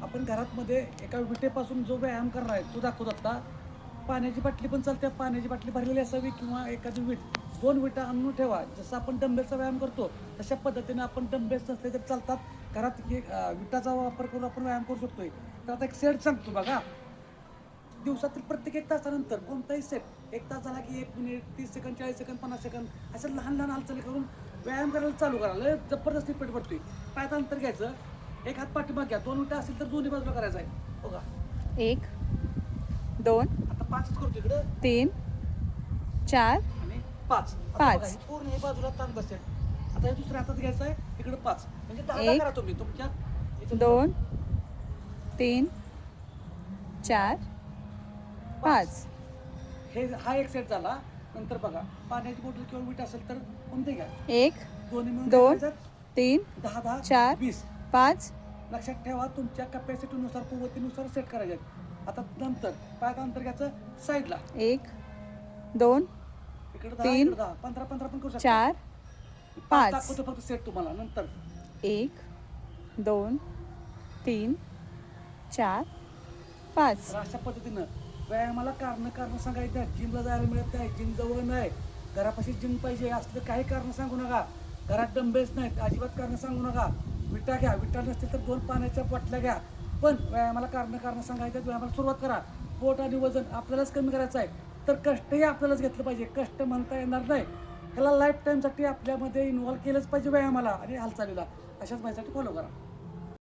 आपण घरामध्ये एका विटेपासून जो व्यायाम करणार आहे तो दाखवत आता. पाण्याची बाटली पण चालते, पाण्याची बाटली भरलेली असावी किंवा एखादी विट, 2 विटा आणून ठेवा. जसं आपण डंबेलचा व्यायाम करतो तशा पद्धतीने आपण डंबेल्स नसले तर चालतात, घरात विटाचा वापर करून आपण व्यायाम करू शकतोय. तर आता एक सेट सांगतो बघा. दिवसातील प्रत्येक 1 तासानंतर कोणताही सेट 1 तास झाला की 1 मिनिट, 30 सेकंद, 40 सेकंद, 50 सेकंद अशा लहान लहान हालचाली करून व्यायाम करायला चालू करा. लय जबरदस्ती पेट पडतोय. पायात अंतर घ्यायचं, एक हात पाठीमागे घ्या, 2 विटा असतील तर दोन्ही बाजूला करायचं आहे बघा. 1 2 आता 5च करतो इकडं 3 4 आणि 5. पाच. पूर्ण हे बाजूला ताण बसेल. आता हे दुसऱ्या हातात घ्यायचं आहे, इकडे 5 म्हणजे 10 एक, करा तुम्ही तुमच्या 2 3 4 5. हा एक सेट झाला. नंतर बघा पाण्याची बॉटल किंवा वीट असेल तर कोणते घ्या, 1 दोन्ही मिळून 2 10 3 10 4 20. 5. लक्षात ठेवा तुमच्या कॅपॅसिटीनुसार, कुवतीनुसार सेट करायचे. आता नंतर पायात अंतर घ्यायचं साईडला, 1 2 इकडे 10 तीन, इकडे 10, 15 15 पण करू शकता. 4 5 5. दाखवतो फक्त सेट तुम्हाला. नंतर 1 2 3 4 5. तर अशा पद्धतीनं व्यायामाला कारण सांगायचं. जिमला जायला मिळत नाही, जिम जवळ नाही, घरापाशी जिम पाहिजे असलं काही कारण सांगू नका. घरात डंबेल्स नाहीत अजिबात कारण सांगू नका. विटा घ्या, विटा नसतील तर 2 पाण्याच्या बाटल्या घ्या. पण व्यायामाला कारण सांगायचं. व्यायामाला सुरुवात करा. पोट आणि वजन आपल्यालाच कमी करायचं आहे तर कष्टही आपल्यालाच घेतलं पाहिजे. कष्ट म्हणता येणार नाही, ह्याला लाईफ टाईमसाठी आपल्यामध्ये इन्व्हॉल्व केलंच पाहिजे व्यायामाला आणि हालचालीला. अशाच माझ्यासाठी फॉलो करा.